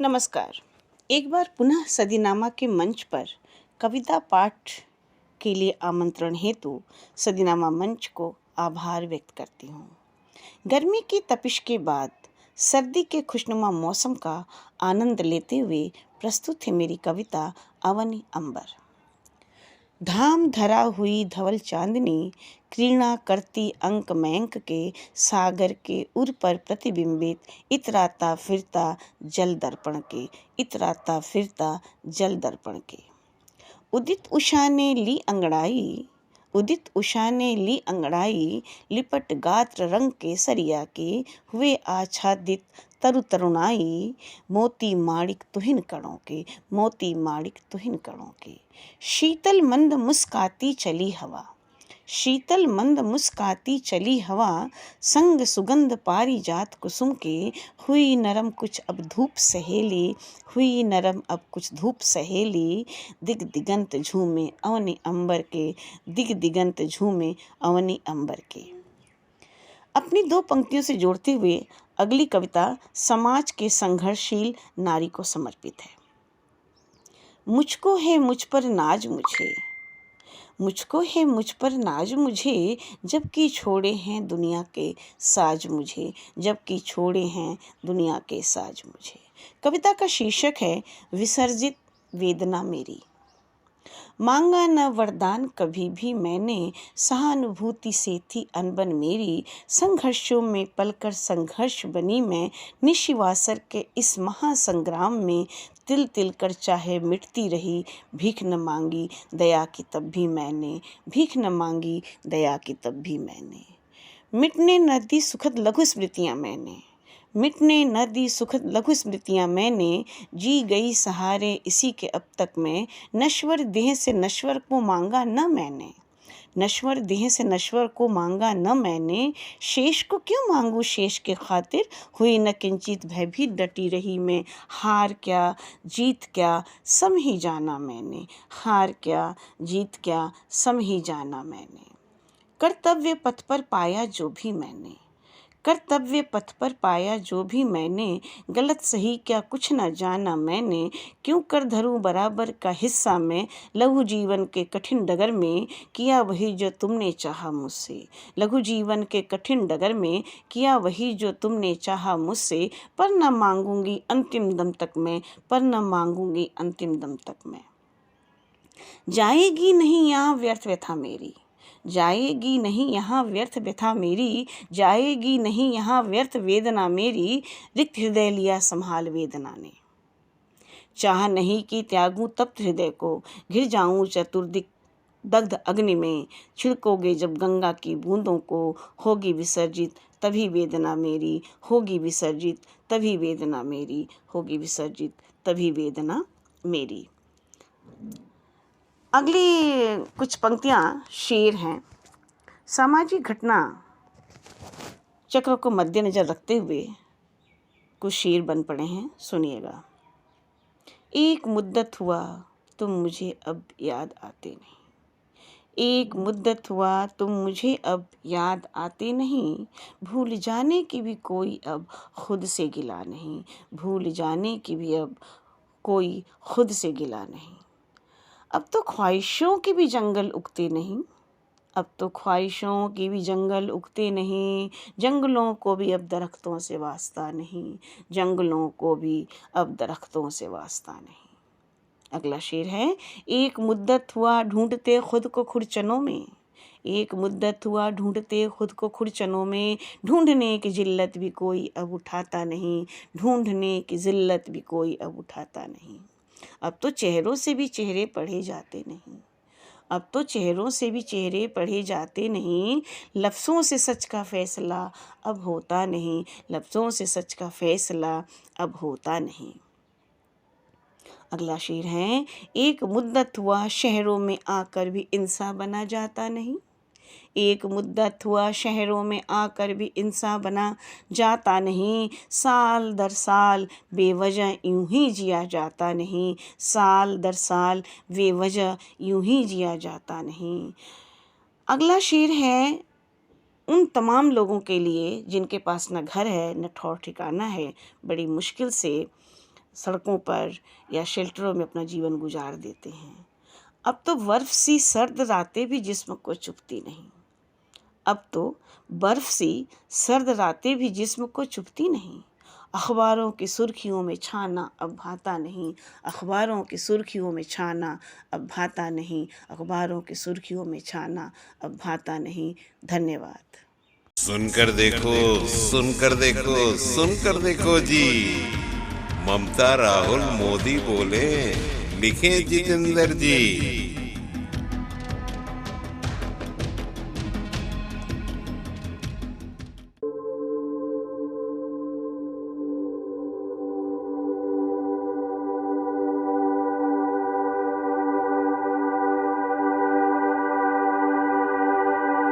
नमस्कार। एक बार पुनः सदीनामा के मंच पर कविता पाठ के लिए आमंत्रण हेतु सदीनामा मंच को आभार व्यक्त करती हूँ। गर्मी की तपिश के बाद सर्दी के खुशनुमा मौसम का आनंद लेते हुए प्रस्तुत है मेरी कविता अवनी अंबर। धाम धरा हुई धवल चांदनी क्रीड़ा करती अंक मयंक के सागर के उर पर प्रतिबिंबित इतराता फिरता जल दर्पण के इतराता फिरता जल दर्पण के। उदित उषा ने ली अंगड़ाई उदित उषा ने ली अंगड़ाई लिपट गात्र रंग के सरिया के हुए आच्छादित तरु तरुणाई मोती माणिक तुहिन कणों के मोती माणिक तुहिन कणों के। शीतल मंद मुस्काती चली हवा शीतल मंद मुस्काती चली हवा संग सुगंध पारिजात कुसुम के हुई नरम कुछ अब धूप सहेली हुई नरम अब कुछ धूप सहेली दिग दिगंत झूमे अवनी अंबर के दिग दिगंत झूमे अवनी अंबर के। अपनी दो पंक्तियों से जोड़ते हुए अगली कविता समाज के संघर्षशील नारी को समर्पित है। मुझको है मुझ पर नाज मुझको है मुझ पर नाज मुझे जबकि छोड़े हैं दुनिया के साज मुझे जबकि छोड़े हैं दुनिया के साज मुझे। कविता का शीर्षक है विसर्जित वेदना मेरी। मांगा न वरदान कभी भी मैंने सहानुभूति से थी अनबन मेरी। संघर्षों में पलकर संघर्ष बनी मैं निशिवासर के इस महासंग्राम में तिल तिल कर चाहे मिटती रही भीख न मांगी दया की तब भी मैंने भीख न मांगी दया की तब भी मैंने। मिटने न दी सुखद लघु स्मृतियाँ मैंने मिटने न दी सुखद लघु स्मृतियाँ मैंने जी गई सहारे इसी के अब तक मैं। नश्वर देह से नश्वर को मांगा न मैंने नश्वर देह से नश्वर को मांगा न मैंने। शेष को क्यों मांगू शेष के खातिर हुई न किंचित भयभीत डटी रही मैं। हार क्या जीत क्या सम ही जाना मैंने हार क्या जीत क्या सम ही जाना मैंने। कर्तव्य पथ पर पाया जो भी मैंने कर्तव्य पथ पर पाया जो भी मैंने। गलत सही क्या कुछ न जाना मैंने। क्यों कर धरूं बराबर का हिस्सा मैं लघु जीवन के कठिन डगर में किया वही जो तुमने चाहा मुझसे। लघु जीवन के कठिन डगर में किया वही जो तुमने चाहा मुझसे। पर न मांगूंगी अंतिम दम तक मैं पर न मांगूंगी अंतिम दम तक मैं। जाएगी नहीं यहाँ व्यर्थ व्यथा मेरी जाएगी नहीं यहाँ व्यर्थ व्यथा मेरी। जाएगी नहीं यहाँ व्यर्थ वेदना मेरी। रिक्त हृदय लिया संभाल वेदना ने। चाह नहीं कि त्यागूं तप्त हृदय को घिर जाऊं चतुर्दिक दग्ध अग्नि में। छिड़कोगे जब गंगा की बूंदों को होगी विसर्जित तभी वेदना मेरी होगी विसर्जित तभी वेदना मेरी होगी विसर्जित तभी वेदना मेरी। अगली कुछ पंक्तियाँ शेर हैं। सामाजिक घटना चक्र को मद्देनजर रखते हुए कुछ शेर बन पड़े हैं, सुनिएगा। एक मुद्दत हुआ तुम मुझे अब याद आते नहीं एक मुद्दत हुआ तुम मुझे अब याद आते नहीं। भूल जाने की भी कोई अब खुद से गिला नहीं भूल जाने की भी अब कोई खुद से गिला नहीं। अब तो ख्वाहिशों के भी जंगल उगते नहीं अब तो ख्वाहिशों के भी जंगल उगते नहीं। जंगलों को भी अब दरख्तों से वास्ता नहीं जंगलों को भी अब दरख्तों से वास्ता नहीं। अगला शेर है। एक मुद्दत हुआ ढूंढते खुद को खुरचनों में एक मुद्दत हुआ ढूंढते खुद को खुरचनों में। ढूंढने की जिल्लत भी कोई अब उठाता नहीं ढूंढने की जिल्लत भी कोई अब उठाता नहीं। अब तो चेहरों से भी चेहरे पढ़े जाते नहीं अब तो चेहरों से भी चेहरे पढ़े जाते नहीं। लफ्ज़ों से सच का फैसला अब होता नहीं लफ्ज़ों से सच का फैसला अब होता नहीं। अगला शेर है। एक मुद्दत हुआ शहरों में आकर भी इंसान बना जाता नहीं एक मुद्दत हुआ शहरों में आकर भी इंसान बना जाता नहीं। साल दर साल बेवजह यूं ही जिया जाता नहीं साल दर साल बेवजह यूं ही जिया जाता नहीं। अगला शेर है उन तमाम लोगों के लिए जिनके पास न घर है न ठौर ठिकाना है बड़ी मुश्किल से सड़कों पर या शेल्टरों में अपना जीवन गुजार देते हैं। अब तो बर्फ सी सर्द रातें भी जिस्म को चुभती नहीं। अब तो बर्फ सी सर्द रातें भी जिस्म को चुभती नहीं। अखबारों की सुर्खियों में छाना अब भाता नहीं। अखबारों की सुर्खियों में छाना अब भाता नहीं। अखबारों की सुर्खियों में छाना अब भाता नहीं। धन्यवाद। सुनकर देखो, सुनकर देखो, सुनकर देखो जी। ममता राहुल मोदी बोले, लिखे जितेंद्र जी।